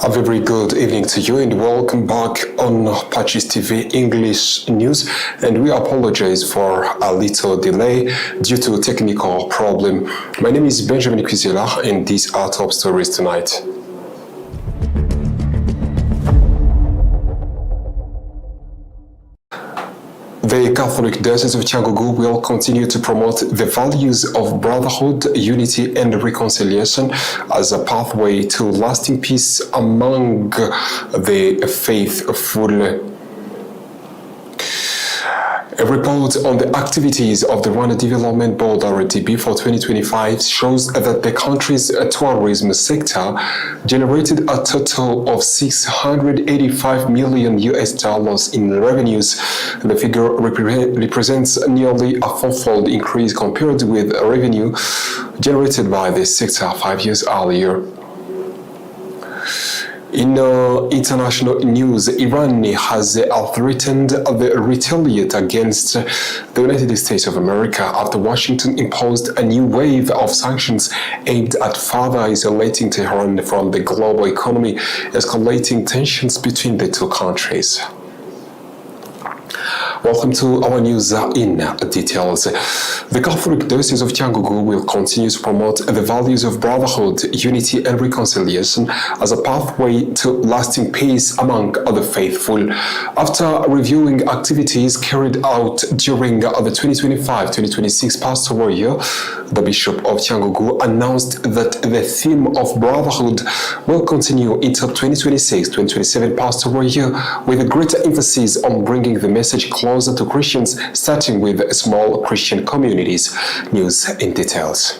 A very good evening to you and welcome back on PACIS TV English News, and we apologize for a little delay due to a technical problem. My name is Benjamin Kwizera and these are top stories tonight. The Catholic Diocese of Cyangugu will continue to promote the values of brotherhood, unity, and reconciliation as a pathway to lasting peace among the faithful. A report on the activities of the Rwanda Development Board RDB for 2025 shows that the country's tourism sector generated a total of $685 million in revenues. The figure represents nearly a fourfold increase compared with revenue generated by the sector 5 years earlier. In international news, Iran has threatened to retaliate against the United States of America after Washington imposed a new wave of sanctions aimed at further isolating Tehran from the global economy, escalating tensions between the two countries. Welcome to our news in details. The Catholic Diocese of Cyangugu will continue to promote the values of brotherhood, unity, and reconciliation as a pathway to lasting peace among the faithful. After reviewing activities carried out during the 2025-2026 pastoral year, the Bishop of Cyangugu announced that the theme of brotherhood will continue into 2026-2027 pastoral year with a greater emphasis on bringing the message closer to Christians, starting with small Christian communities. News in details.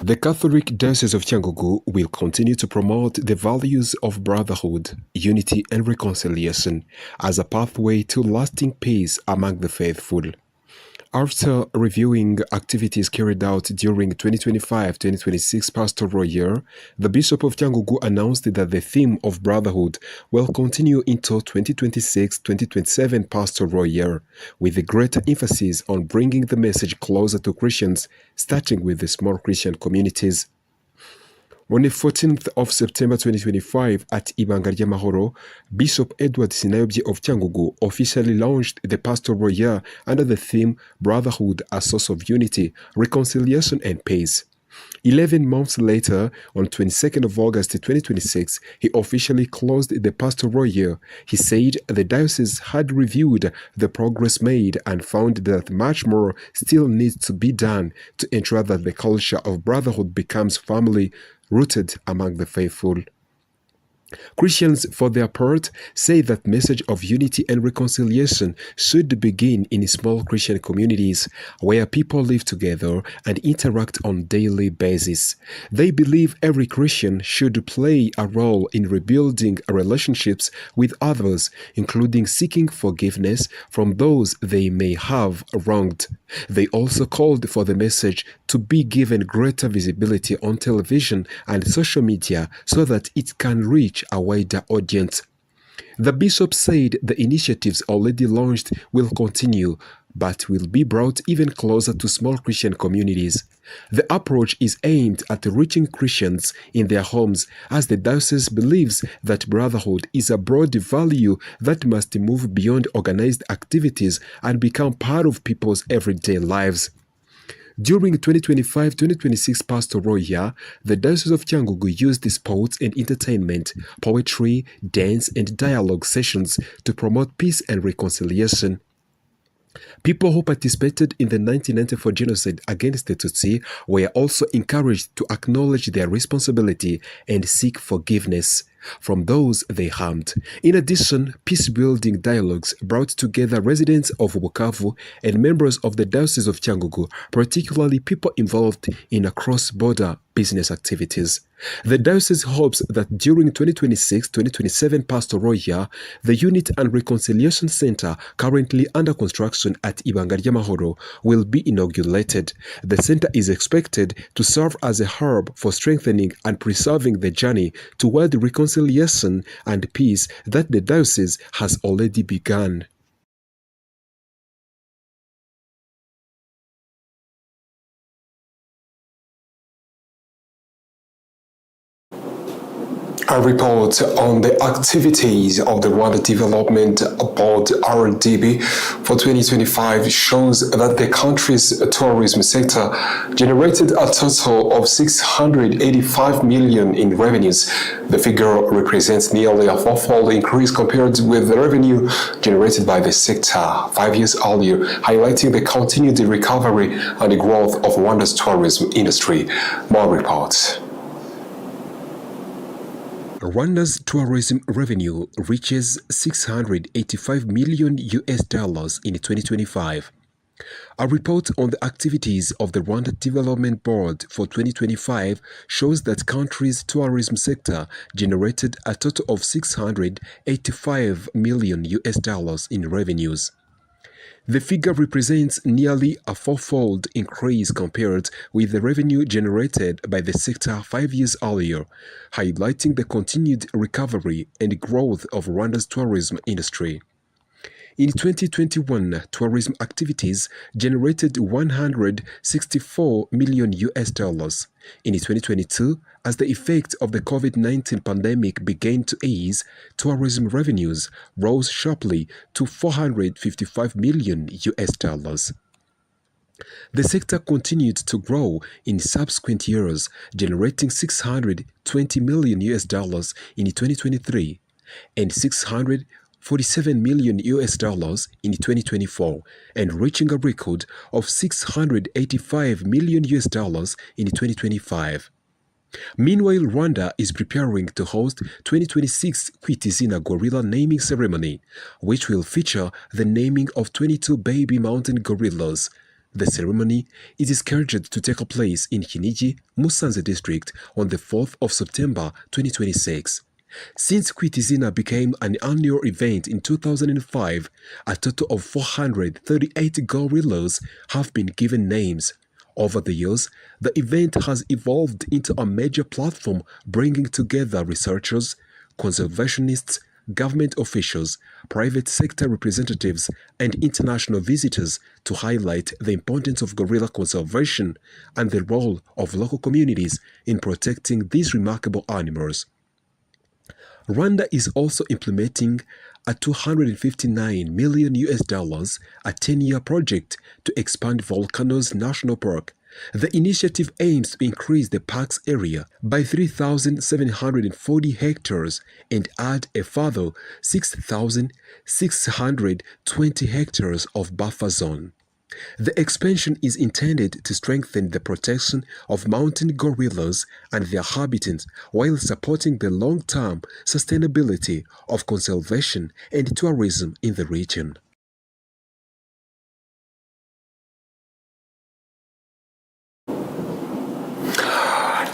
The Catholic Diocese of Cyangugu will continue to promote the values of brotherhood, unity, and reconciliation as a pathway to lasting peace among the faithful. After reviewing activities carried out during 2025-2026 pastoral year, the Bishop of Cyangugu announced that the theme of brotherhood will continue into 2026-2027 pastoral year, with a greater emphasis on bringing the message closer to Christians, starting with the small Christian communities. On the 14th of September 2025 at Ibanga ry'Amahoro, Bishop Edward Sinayobye of Cyangugu officially launched the pastoral year under the theme Brotherhood, a Source of Unity, Reconciliation and Peace. 11 months later, on 22nd of August 2026, he officially closed the pastoral year. He said the diocese had reviewed the progress made and found that much more still needs to be done to ensure that the culture of brotherhood becomes firmly rooted among the faithful. Christians, for their part, say that message of unity and reconciliation should begin in small Christian communities where people live together and interact on a daily basis. They believe every Christian should play a role in rebuilding relationships with others, including seeking forgiveness from those they may have wronged. They also called for the message to be given greater visibility on television and social media so that it can reach a wider audience. The bishop said the initiatives already launched will continue, but will be brought even closer to small Christian communities. The approach is aimed at reaching Christians in their homes, as the diocese believes that brotherhood is a broad value that must move beyond organized activities and become part of people's everyday lives. During 2025-2026 pastoral year, the Diocese of Cyangugu used sports and entertainment, poetry, dance, and dialogue sessions to promote peace and reconciliation. People who participated in the 1994 genocide against the Tutsi were also encouraged to acknowledge their responsibility and seek forgiveness from those they harmed. In addition, peace-building dialogues brought together residents of Bukavu and members of the Diocese of Cyangugu, particularly people involved in cross-border business activities. The diocese hopes that during 2026-2027 pastoral year, the Unity and Reconciliation Center, currently under construction at Ibanga ry'Amahoro, will be inaugurated. The center is expected to serve as a hub for strengthening and preserving the journey toward reconciliation and peace that the diocese has already begun. A report on the activities of the Rwanda Development Board (RDB) for 2025 shows that the country's tourism sector generated a total of 685 million in revenues. The figure represents nearly a fourfold increase compared with the revenue generated by the sector 5 years earlier, highlighting the continued recovery and the growth of Rwanda's tourism industry. More reports. Rwanda's tourism revenue reaches $685 million in 2025. A report on the activities of the Rwanda Development Board for 2025 shows that country's tourism sector generated a total of $685 million in revenues. The figure represents nearly a fourfold increase compared with the revenue generated by the sector 5 years earlier, highlighting the continued recovery and growth of Rwanda's tourism industry. In 2021, tourism activities generated $164 million. In 2022, as the effect of the COVID-19 pandemic began to ease, tourism revenues rose sharply to $455 million. The sector continued to grow in subsequent years, generating $620 million in 2023 and $647 million in 2024, and reaching a record of $685 million in 2025. Meanwhile, Rwanda is preparing to host 2026 KRISTU gorilla naming ceremony, which will feature the naming of 22 baby mountain gorillas. The ceremony is scheduled to take place in Kinigi, Musanze district on the 4th of September 2026. Since KRISTU became an annual event in 2005, a total of 438 gorillas have been given names. Over the years, the event has evolved into a major platform bringing together researchers, conservationists, government officials, private sector representatives, and international visitors to highlight the importance of gorilla conservation and the role of local communities in protecting these remarkable animals. Rwanda is also implementing a $259 million a 10-year project to expand Volcanoes National Park. The initiative aims to increase the park's area by 3,740 hectares and add a further 6,620 hectares of buffer zone. The expansion is intended to strengthen the protection of mountain gorillas and their habitats while supporting the long-term sustainability of conservation and tourism in the region.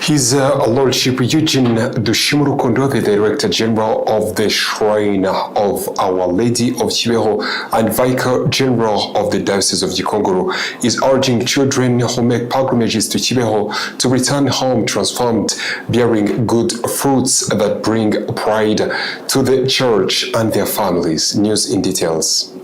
His Lordship Eugene Dushimurukundo, the Director General of the Shrine of Our Lady of Kibeho and Vicar General of the Diocese of Gikongoro, is urging children who make pilgrimages to Kibeho to return home transformed, bearing good fruits that bring pride to the church and their families. News in details.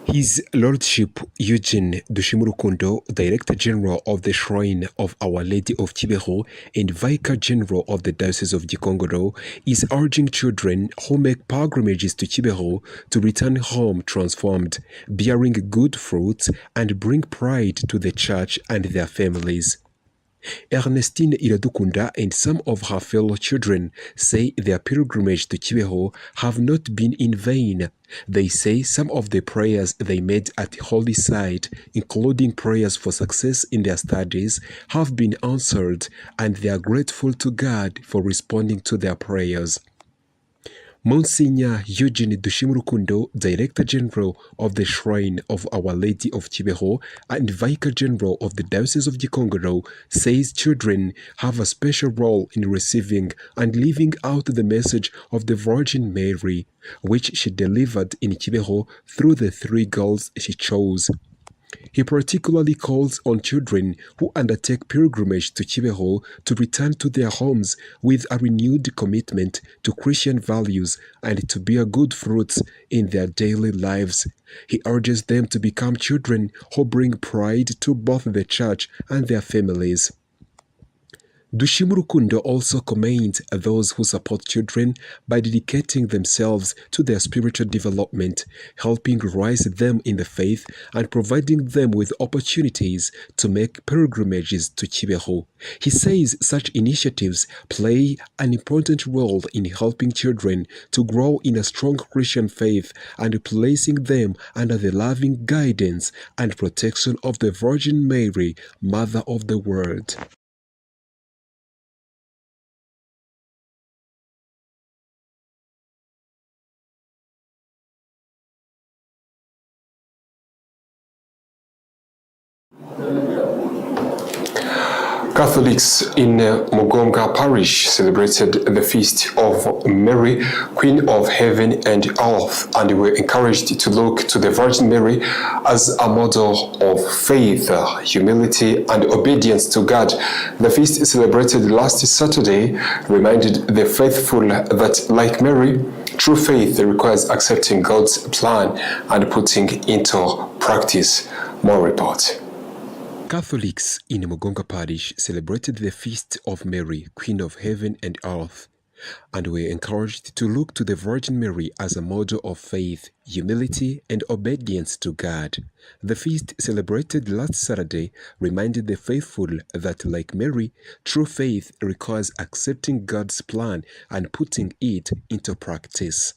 His Lordship Eugene Dushimurukundo, Director General of the Shrine of Our Lady of Kibeho and Vicar General of the Diocese of Gikongoro, is urging children who make pilgrimages to Kibeho to return home transformed, bearing good fruits and bring pride to the church and their families. Ernestine Iradukunda and some of her fellow children say their pilgrimage to Kibeho have not been in vain. They say some of the prayers they made at the holy site, including prayers for success in their studies, have been answered, and they are grateful to God for responding to their prayers. Monsignor Eugene Dushimurukundo, Director General of the Shrine of Our Lady of Kibeho and Vicar General of the Diocese of Gikongoro, says children have a special role in receiving and living out the message of the Virgin Mary, which she delivered in Kibeho through the three girls she chose. He particularly calls on children who undertake pilgrimage to Kibeho to return to their homes with a renewed commitment to Christian values and to bear good fruits in their daily lives. He urges them to become children who bring pride to both the church and their families. Dushimurukundo also commends those who support children by dedicating themselves to their spiritual development, helping rise them in the faith and providing them with opportunities to make pilgrimages to Kibeho. He says such initiatives play an important role in helping children to grow in a strong Christian faith and placing them under the loving guidance and protection of the Virgin Mary, Mother of the World. Catholics in Mugomga Parish celebrated the feast of Mary, Queen of Heaven and Earth, and were encouraged to look to the Virgin Mary as a model of faith, humility, and obedience to God. The feast celebrated last Saturday reminded the faithful that, like Mary, true faith requires accepting God's plan and putting into practice. More report. Catholics in Mugonga Parish celebrated the feast of Mary, Queen of Heaven and Earth, and were encouraged to look to the Virgin Mary as a model of faith, humility, and obedience to God. The feast celebrated last Saturday reminded the faithful that, like Mary, true faith requires accepting God's plan and putting it into practice.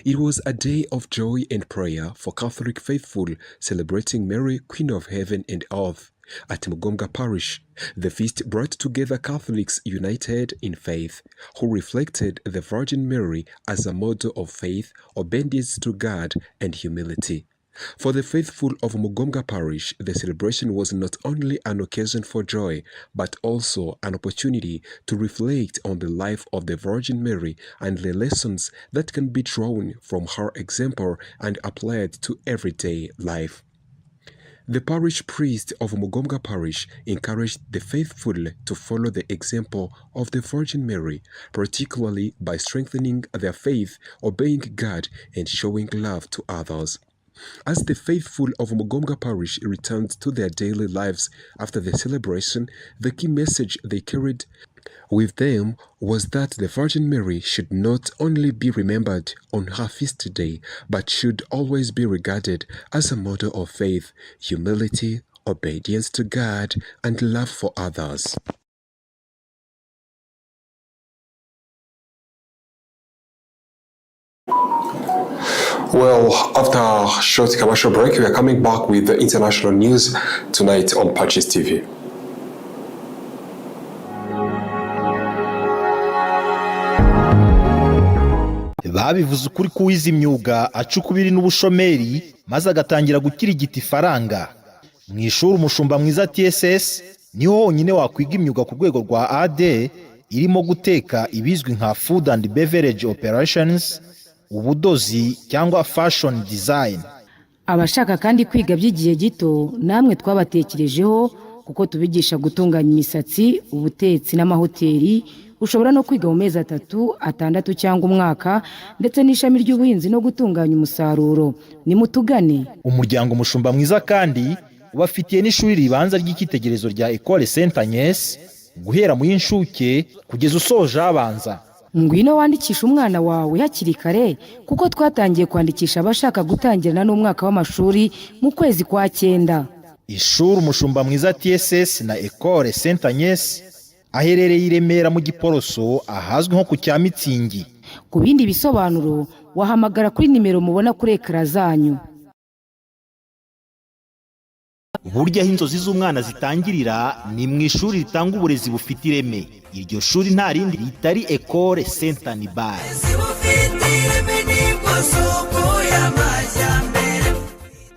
It was a day of joy and prayer for Catholic faithful celebrating Mary, Queen of Heaven and Earth. At Mugonga Parish, the feast brought together Catholics united in faith, who reflected the Virgin Mary as a model of faith, obedience to God, and humility. For the faithful of Mugonga Parish, the celebration was not only an occasion for joy, but also an opportunity to reflect on the life of the Virgin Mary and the lessons that can be drawn from her example and applied to everyday life. The parish priest of Mugonga Parish encouraged the faithful to follow the example of the Virgin Mary, particularly by strengthening their faith, obeying God, and showing love to others. As the faithful of Mugonga Parish returned to their daily lives after the celebration, the key message they carried with them was that the Virgin Mary should not only be remembered on her feast day, but should always be regarded as a model of faith, humility, obedience to God, and love for others. Well, after a short commercial break, we are coming back with the international news tonight on PACIS TV. Babivuze ukuri kuwiza imyuga acukubiri n'ubushomeri maze agatangira gukirigita ifaranga. Mu ishuri umushumba mwiza TSS niho honyine wakwiga imyuga ku rwego rwa AD irimo guteka ibizwi nka Food and Beverage Operations, ubudozi cyangwa fashion design. Abashaka kandi kwiga by'igihe gito namwe twabatekerejeho kuko tubigisha gutunganya imisatsi, ubutetsi n'amahoteli. Ushobora no kwiga mu mezi 3, 6 cyangwa umwaka, ndetse n'ishami ry'ubuhinzi no gutunganya umusaruro. Ni mutugane. Umuryango umushumba mwiza kandi ubafitiye n'ishuri ribanza ry'ikitegerezo rya Ecole Sainte Agnès guhera mu y'inshuke kugeza usoje abanza. Ngwino wandikisha umwana wawe hakiri kare kuko twatangiye kwandikisha abashaka gutangirana n'umwaka w'amashuri mu kwezi kwa 9. Ishuri umushumba mwiza TSS na Ecole Sainte Agnès aherereye i Remera mu Giporoso ahazwi nko ku Cyamitsingi. Ku bindi bisobanuro wahamagara kuri nimero mubona kuri ekara zanyu. Burya inzozi z'umwana zitangirira ni mu ishuri ritanga uburezi bufite ireme. Iryo shuri nta rindi ritari Ecole Sainte Agnès.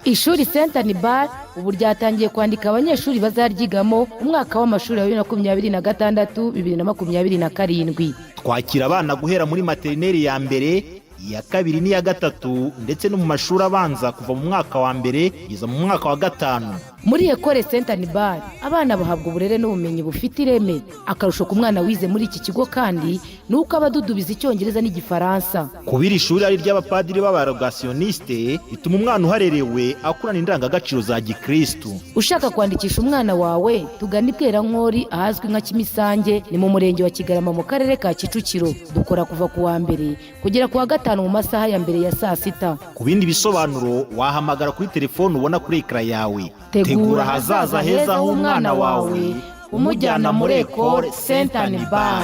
Ishuri Sainte Agnès ubu ryatangiye kwandika abanyeshuri bazaryigamo umwaka w'amashuri wa 2026-2027. Twakira abana guhera muri materineri ya mbere, iya kabiri n'iya gatatu ndetse no mu mashuri abanza kuva mu mwaka wa mbere kugeza mu mwaka wa gatanu. Muri Ecole Saint Anibal abana bahabwa uburere n'ubumenyi bufite ireme. Akarusho ku mwana wize muri iki kigo kandi nuko abadudubiza icyongereza n'igifaransa. Kubira ishuri ari ry'abapadiri b'abarogationiste bituma umwana uharerewe akurana indangagaciro za gikristu. Ushaka kwandikisha umwana wawe tugana Ipwerankori ahazwi nka Kimisange ni mu murenge wa Kigarama mu karere ka Kicukiro. Dukora kuva ku wa mbere kugera ku wa gatanu mu masaha ya mbere ya saa sita. Ku bindi bisobanuro wahamagara kuri telefone ubona kuri ekara yawe. Tegura ahazaza heza h'umwana wawe umujyana muri Ecole Saint Anibal.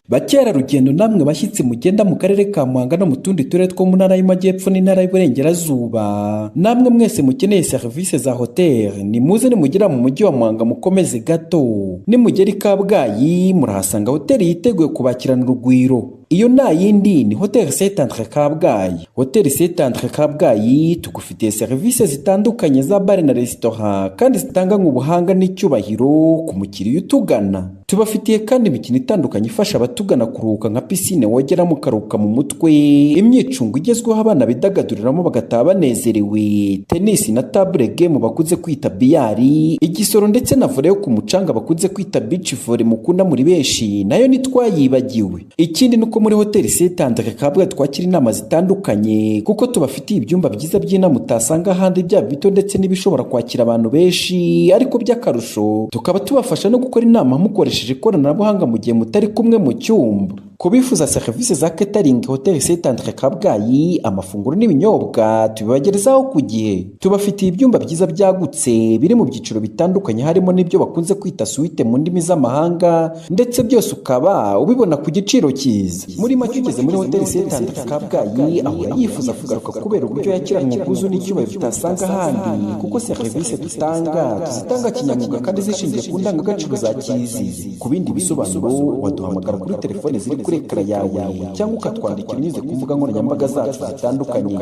Bakerarugendo namwe bashyitsi mugenda mu karere ka Muhanga no mu tundi turere two mu ntara y'Amajyepfo n'intara y'Iburengerazuba, namwe mwese mukeneye serivisi za hoteli nimuze nimugera mu mujyi wa Muhanga mukomeze gato. Nimugera i Kabgayi murahasanga hoteli yiteguye kubakirana urugwiro. Iyo nta yindi ni Hotel Saint Andre Kabgayi. Hotel Saint Andre Kabgayi tugufitiye serivisi zitandukanye za bar na restaurant kandi zitanga nk'ubuhanga n'icyubahiro ku mukiriya utugana. Tubafitiye kandi imikino itandukanye ifasha abatugana kuruhuka nka piscine wogeramo ukaruhuka mu mutwe, imyicungo igezweho abana bidagaduriramo bagataha banezerewe, tennis na table game bakunze kwita biyari, igisoro ndetse na volley yo ku mucanga bakunze kwita beach volley mukunda muri benshi nayo nitwayibagiwe. Ikindi nuko muri Hotel Saint Andre Kabgayi twakira inama zitandukanye kuko tubafitiye ibyumba byiza by'inama utasanga ahandi byaba bito ndetse n'ibishobora kwakira abantu benshi, ariko by'akarusho tukaba tubafasha no gukora inama mukoresheje ikoranabuhanga mu gihe mutari kumwe mu cyumba. Kubifuza serivisi za catering Hotel Saint Andre Kabgayi amafunguro n'ibinyobwa tubibagerezaho ku gihe. Tubafitiye ibyumba byiza byagutse biri mu byiciro bitandukanye harimo n'ibyo bakunze kwita suite mu ndimi z'amahanga, ndetse byose ukaba ubibona ku giciro cyiza. Muri make ugeze muri Hotel Saint Andre Kabgayi ahora yifuza kugaruka kubera uburyo yakirana ubwuzu n'icyubahiro tutasanga ahandi, kuko serivisi tuzitanga kinyamwuga kandi zishingiye ku ndangagaciro za kizizi. Ku bindi bisobanuro waduhamagara kuri telefone ziri kuri ekara yawe cyangwa ukatwandikira unyuze ku mbuga nkoranyambaga zacu zitandukanye.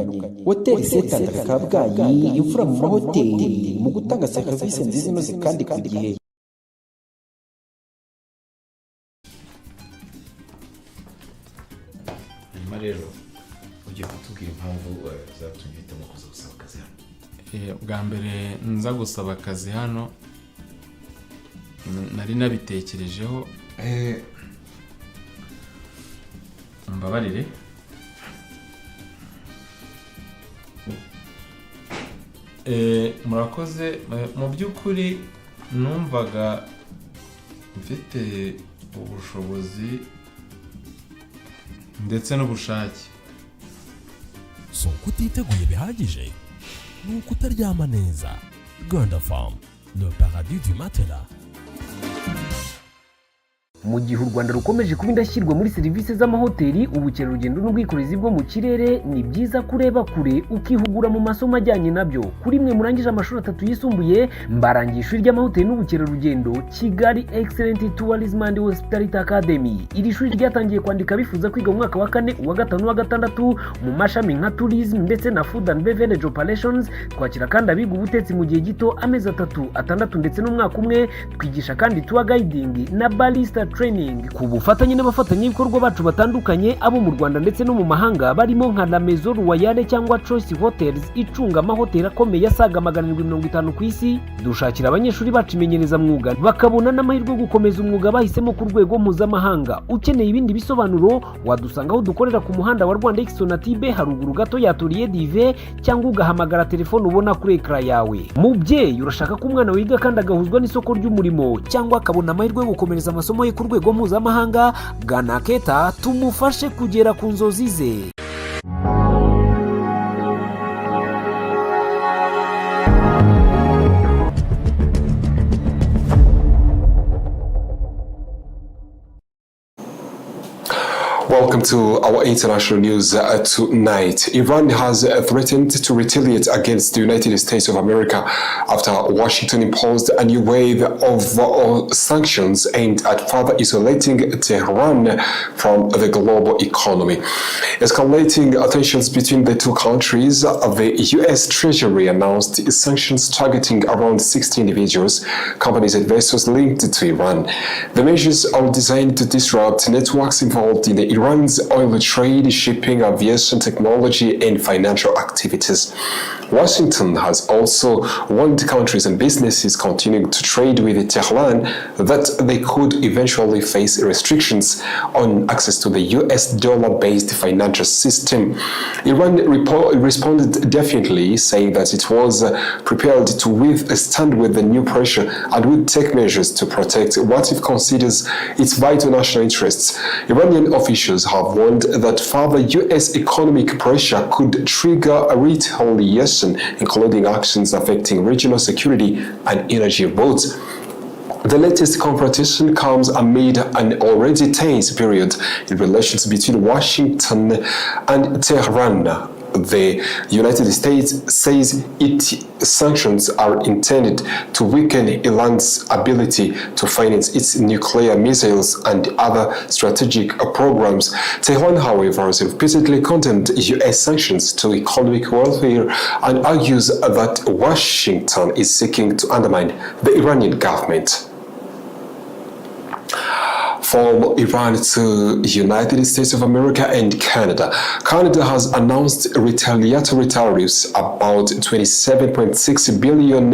Hotel Saint Andre Kabgayi imfura mu mahoteli mu gutanga serivisi nziza inoze kandi ku gihe. Hanyuma rero ugiye kutubwira impamvu zatumye uhitamo kuza gusaba akazi hano? Bwa mbere nza gusaba akazi hano nari nabitekerejeho, mbabarire. Murakoze. Mu by'ukuri numvaga mfite ubushobozi ndetse n'ubushake. So kutiteguye bihagije ni ukutaryama neza. Gonda Farm, le paradis du matelas. Mu gihe u Rwanda rukomeje kuba indashyirwa muri serivisi z'amahoteli, ubukerarugendo n'ubwikorezi bwo mu kirere, ni byiza kureba kure ukihugura mu masomo ajyanye nabyo. Kuri mwe murangije amashuri 3 yisumbuye, mbarangiye ishuri ry'amahoteli n'ubukerarugendo Kigali Excellent Tourism and Hospitality Academy. Iri shuri ryatangiye kwandika bifuza kwiga mu mwaka wa 4, uwa 5 n'uwa 6 mu mashami nka tourism ndetse na food and beverage operations. Twakira kandi abiga ubutetsi mu gihe gito amezi 3, 6 ndetse n'umwaka umwe. Twigisha kandi tour guiding na barista training ku bufatanye n'abafatanyabikorwa bacu batandukanye abo mu Rwanda ndetse no mu mahanga, barimo nka La Maison Royale cyangwa Choice Hotels icunga amahoteli akomeye asaga 750 ku isi. Dushakira abanyeshuri bacu imenyereza mwuga bakabona n'amahirwe yo gukomeza umwuga bahisemo ku rwego mpuzamahanga. Ukeneye ibindi bisobanuro wadusanga aho dukorera ku muhanda wa Rwanda Sonatibe haruguru gato ya Atelier Dive, cyangwa ugahamagara telefone ubona kuri ekara yawe. Mubyeyi urashaka ko umwana wiga kandi agahuzwa n'isoko ry'umurimo cyangwa akabona amahirwe yo gukomereza amasomo ye ku rwego mpuzamahanga, gana Keta tumufashe kugera ku nzozi ze. Welcome to our international news tonight. Iran has threatened to retaliate against the United States of America after Washington imposed a new wave of sanctions aimed at further isolating Tehran from the global economy. Escalating tensions between the two countries, the U.S. Treasury announced sanctions targeting around 60 individuals, companies and vessels linked to Iran. The measures are designed to disrupt networks involved in Iran's oil trade, shipping, aviation, technology, and financial activities. Washington has also warned countries and businesses continuing to trade with Tehran that they could eventually face restrictions on access to the US dollar-based financial system. Iran responded defiantly, saying that it was prepared to withstand with the new pressure and would take measures to protect what it considers its vital national interests. Iranian officials have warned that further US economic pressure could trigger a retaliation, including actions affecting regional security and energy routes. The latest confrontation comes amid an already tense period in relations between Washington and Tehran. The United States says its sanctions are intended to weaken Iran's ability to finance its nuclear missiles and other strategic programs. Tehran, however, has repeatedly condemned U.S. sanctions to economic welfare and argues that Washington is seeking to undermine the Iranian government. From Iran to United States of America and Canada. Canada has announced retaliatory tariffs about $27.6 billion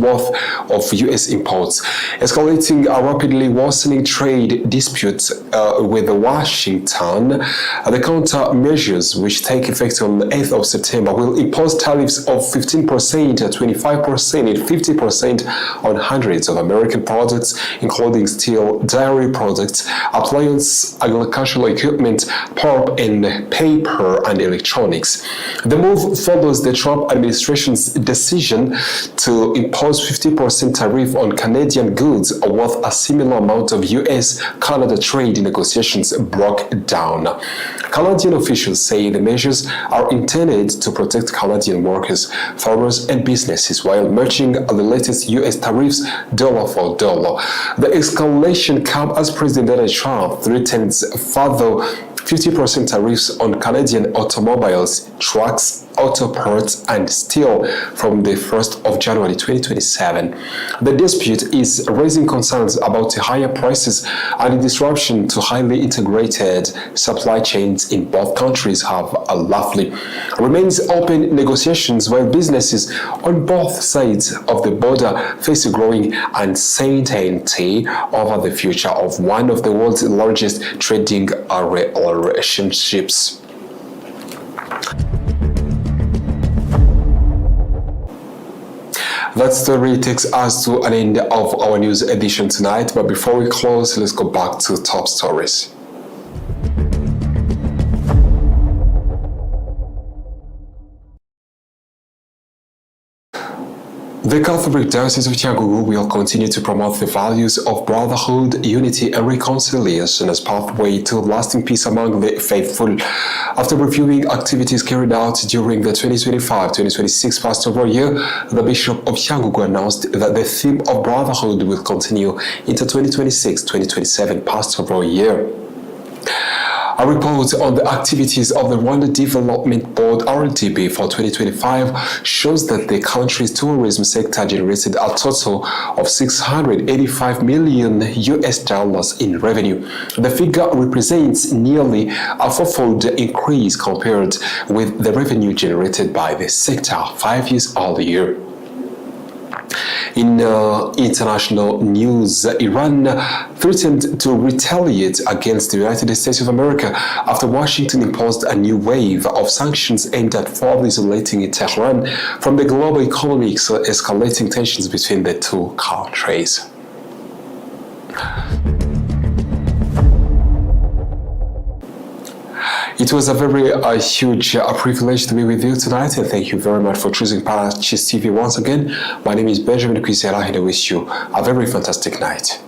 worth of US imports, escalating a rapidly worsening trade dispute with Washington. The countermeasures, which take effect on the 8th of September, will impose tariffs of 15%, 25%, and 50% on hundreds of American products, including steel, dairy products, appliance, agricultural equipment, pulp and paper, and electronics. The move follows the Trump administration's decision to impose 50% tariff on Canadian goods worth a similar amount of US-Canada trade negotiations broke down. Canadian officials say the measures are intended to protect Canadian workers, farmers, and businesses while matching the latest US tariffs dollar for dollar. The escalation comes as President Donald Trump threatens further 50% tariffs on Canadian automobiles, trucks, auto parts, and steel from the 1st of January 2027. The dispute is raising concerns about higher prices and disruption to highly integrated supply chains in both countries have largely remains open negotiations while businesses on both sides of the border face growing uncertainty over the future of one of the world's largest trading relationships. That story takes us to an end of our news edition tonight, but before we close, let's go back to top stories. The Catholic Diocese of Cyangugu will continue to promote the values of brotherhood, unity, and reconciliation as pathway to lasting peace among the faithful. After reviewing activities carried out during the 2025-2026 pastoral year, the Bishop of Cyangugu announced that the theme of brotherhood will continue into 2026-2027 pastoral year. A report on the activities of the Rwanda Development Board (RDB) for 2025 shows that the country's tourism sector generated a total of $685 million in revenue. The figure represents nearly a fourfold increase compared with the revenue generated by the sector 5 years earlier. In international news, Iran threatened to retaliate against the United States of America after Washington imposed a new wave of sanctions aimed at further isolating Tehran from the global economy, escalating tensions between the two countries. It was a very huge privilege to be with you tonight, and thank you very much for choosing PACIS TV once again. My name is Benjamin Kwizera, and I wish you a very fantastic night.